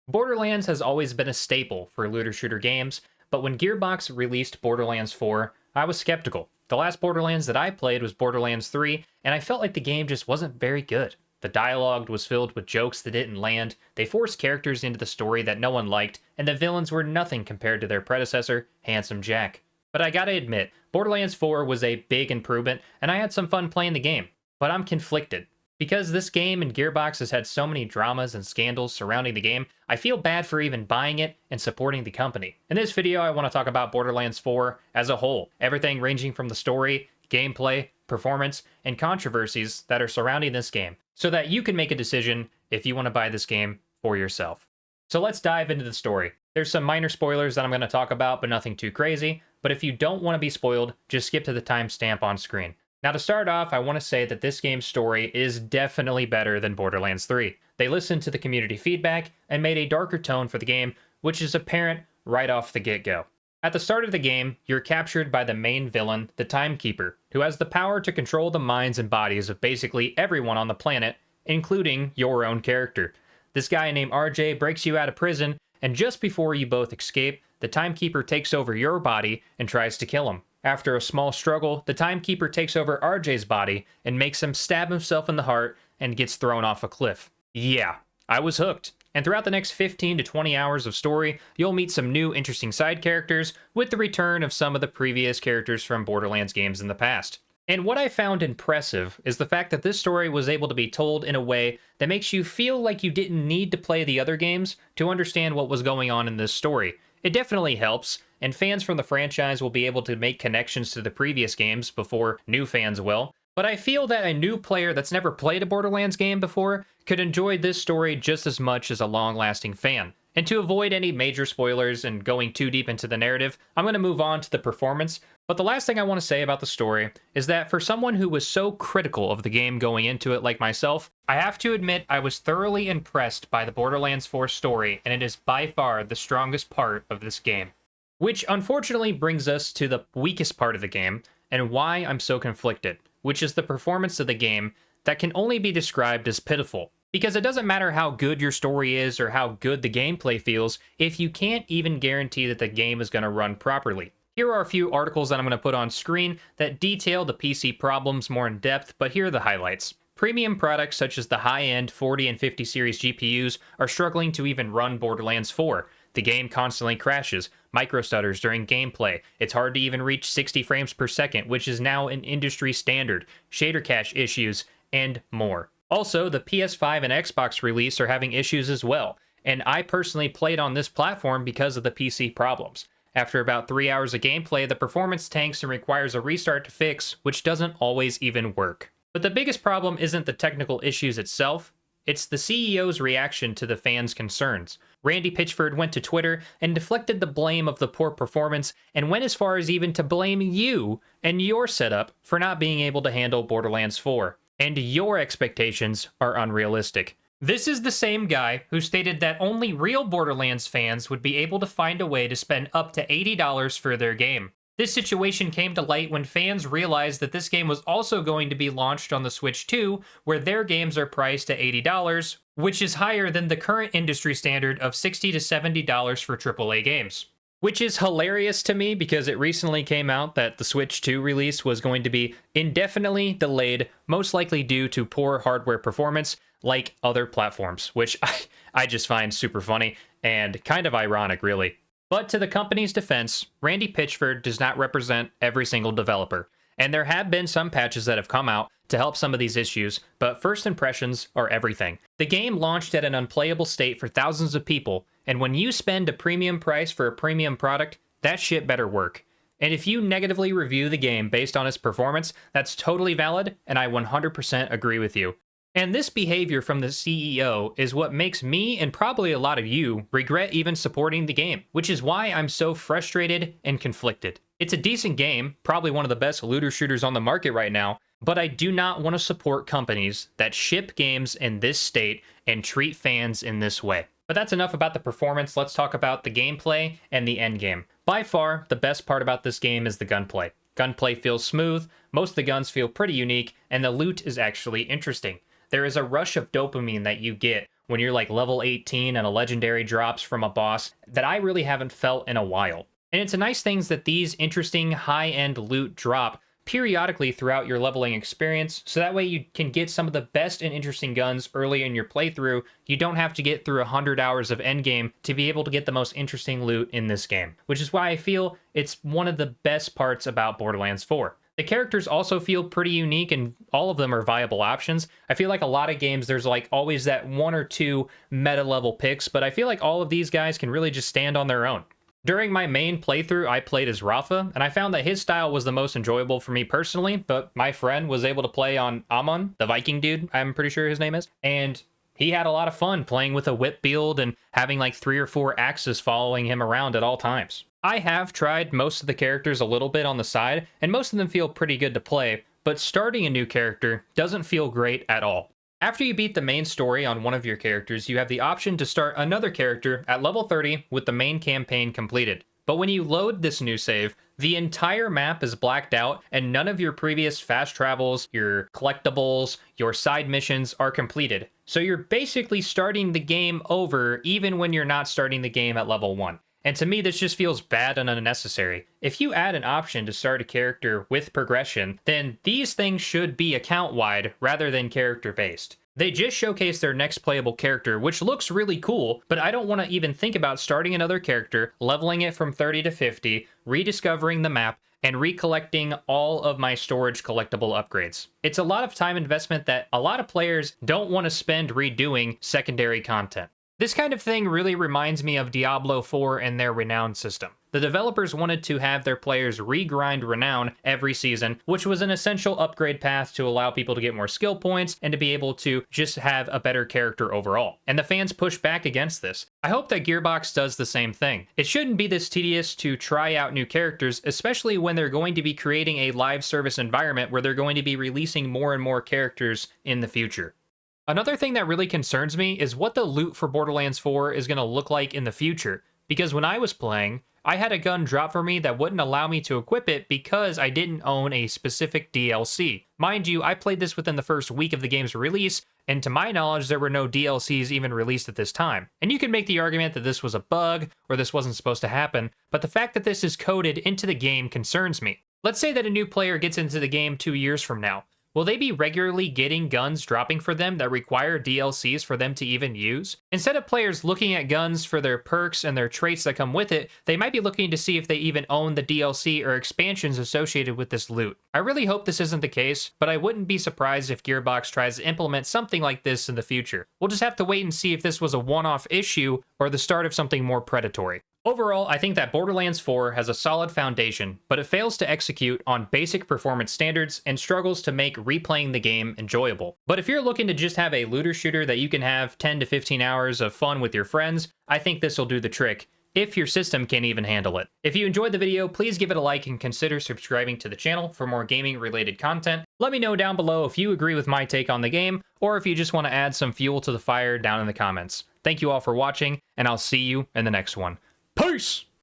Borderlands has always been a staple for looter shooter games, but when Gearbox released Borderlands 4, I was skeptical. The last Borderlands that I played was Borderlands 3, and I felt like the game just wasn't very good. The dialogue was filled with jokes that didn't land, they forced characters into the story that no one liked, and the villains were nothing compared to their predecessor, Handsome Jack. But I gotta admit, Borderlands 4 was a big improvement, and I had some fun playing the game. But I'm conflicted. Because this game and Gearbox has had so many dramas and scandals surrounding the game, I feel bad for even buying it and supporting the company. In this video, I want to talk about Borderlands 4 as a whole, everything ranging from the story, gameplay, performance, and controversies that are surrounding this game, so that you can make a decision if you want to buy this game for yourself. So let's dive into the story. There's some minor spoilers that I'm going to talk about, but nothing too crazy. But if you don't want to be spoiled, just skip to the timestamp on screen. Now to start off, I want to say that this game's story is definitely better than Borderlands 3. They listened to the community feedback and made a darker tone for the game, which is apparent right off the get-go. At the start of the game, you're captured by the main villain, the Timekeeper, who has the power to control the minds and bodies of basically everyone on the planet, including your own character. This guy named RJ breaks you out of prison, and just before you both escape, the Timekeeper takes over your body and tries to kill him. After a small struggle, the Timekeeper takes over RJ's body and makes him stab himself in the heart and gets thrown off a cliff. Yeah, I was hooked. And throughout the next 15 to 20 hours of story, you'll meet some new interesting side characters with the return of some of the previous characters from Borderlands games in the past. And what I found impressive is the fact that this story was able to be told in a way that makes you feel like you didn't need to play the other games to understand what was going on in this story. It definitely helps, and fans from the franchise will be able to make connections to the previous games before new fans will, but I feel that a new player that's never played a Borderlands game before could enjoy this story just as much as a long-lasting fan. And to avoid any major spoilers and going too deep into the narrative, I'm going to move on to the performance. But the last thing I want to say about the story is that for someone who was so critical of the game going into it like myself, I have to admit I was thoroughly impressed by the Borderlands 4 story, and it is by far the strongest part of this game. Which unfortunately brings us to the weakest part of the game, and why I'm so conflicted, which is the performance of the game that can only be described as pitiful. Because it doesn't matter how good your story is or how good the gameplay feels if you can't even guarantee that the game is going to run properly. Here are a few articles that I'm going to put on screen that detail the PC problems more in depth, but here are the highlights. Premium products such as the high-end 40 and 50 series GPUs are struggling to even run Borderlands 4. The game constantly crashes, micro-stutters during gameplay, it's hard to even reach 60 frames per second, which is now an industry standard, shader cache issues, and more. Also, the PS5 and Xbox release are having issues as well, and I personally played on this platform because of the PC problems. After about 3 hours of gameplay, the performance tanks and requires a restart to fix, which doesn't always even work. But the biggest problem isn't the technical issues itself, it's the CEO's reaction to the fans' concerns. Randy Pitchford went to Twitter and deflected the blame of the poor performance and went as far as even to blame you and your setup for not being able to handle Borderlands 4. And your expectations are unrealistic. This is the same guy who stated that only real Borderlands fans would be able to find a way to spend up to $80 for their game. This situation came to light when fans realized that this game was also going to be launched on the Switch 2, where their games are priced at $80, which is higher than the current industry standard of $60 to $70 for AAA games. Which is hilarious to me because it recently came out that the Switch 2 release was going to be indefinitely delayed, most likely due to poor hardware performance like other platforms, which I just find super funny and kind of ironic, really. But to the company's defense, Randy Pitchford does not represent every single developer, and there have been some patches that have come out to help some of these issues, but first impressions are everything. The game launched at an unplayable state for thousands of people, and when you spend a premium price for a premium product, that shit better work. And if you negatively review the game based on its performance, that's totally valid, and I 100% agree with you. And this behavior from the CEO is what makes me, and probably a lot of you, regret even supporting the game, which is why I'm so frustrated and conflicted. It's a decent game, probably one of the best looter shooters on the market right now, but I do not want to support companies that ship games in this state and treat fans in this way. But that's enough about the performance, let's talk about the gameplay and the endgame. By far, the best part about this game is the gunplay. Gunplay feels smooth, most of the guns feel pretty unique, and the loot is actually interesting. There is a rush of dopamine that you get when you're like level 18 and a legendary drops from a boss that I really haven't felt in a while. And it's a nice thing that these interesting high-end loot drop periodically throughout your leveling experience, so that way you can get some of the best and interesting guns early in your playthrough. You don't have to get through 100 hours of endgame to be able to get the most interesting loot in this game, which is why I feel it's one of the best parts about Borderlands 4. The characters also feel pretty unique, and all of them are viable options. I feel like a lot of games, there's like always that one or two meta level picks, but I feel like all of these guys can really just stand on their own. During my main playthrough, I played as Rafa, and I found that his style was the most enjoyable for me personally, but my friend was able to play on Amon, the Viking dude, I'm pretty sure his name is, and he had a lot of fun playing with a whip build and having like 3 or 4 axes following him around at all times. I have tried most of the characters a little bit on the side, and most of them feel pretty good to play, but starting a new character doesn't feel great at all. After you beat the main story on one of your characters, you have the option to start another character at level 30 with the main campaign completed. But when you load this new save, the entire map is blacked out and none of your previous fast travels, your collectibles, your side missions are completed. So you're basically starting the game over even when you're not starting the game at level 1. And to me, this just feels bad and unnecessary. If you add an option to start a character with progression, then these things should be account-wide rather than character-based. They just showcase their next playable character, which looks really cool, but I don't want to even think about starting another character, leveling it from 30 to 50, rediscovering the map, and recollecting all of my storage collectible upgrades. It's a lot of time investment that a lot of players don't want to spend redoing secondary content. This kind of thing really reminds me of Diablo 4 and their Renown system. The developers wanted to have their players regrind Renown every season, which was an essential upgrade path to allow people to get more skill points and to be able to just have a better character overall. And the fans pushed back against this. I hope that Gearbox does the same thing. It shouldn't be this tedious to try out new characters, especially when they're going to be creating a live service environment where they're going to be releasing more and more characters in the future. Another thing that really concerns me is what the loot for Borderlands 4 is going to look like in the future, because when I was playing, I had a gun drop for me that wouldn't allow me to equip it because I didn't own a specific DLC. Mind you, I played this within the first week of the game's release, and to my knowledge, there were no DLCs even released at this time. And you can make the argument that this was a bug, or this wasn't supposed to happen, but the fact that this is coded into the game concerns me. Let's say that a new player gets into the game 2 years from now. Will they be regularly getting guns dropping for them that require DLCs for them to even use? Instead of players looking at guns for their perks and their traits that come with it, they might be looking to see if they even own the DLC or expansions associated with this loot. I really hope this isn't the case, but I wouldn't be surprised if Gearbox tries to implement something like this in the future. We'll just have to wait and see if this was a one-off issue or the start of something more predatory. Overall, I think that Borderlands 4 has a solid foundation, but it fails to execute on basic performance standards and struggles to make replaying the game enjoyable. But if you're looking to just have a looter shooter that you can have 10 to 15 hours of fun with your friends, I think this will do the trick, if your system can even handle it. If you enjoyed the video, please give it a like and consider subscribing to the channel for more gaming related content. Let me know down below if you agree with my take on the game, or if you just want to add some fuel to the fire down in the comments. Thank you all for watching, and I'll see you in the next one. Peace!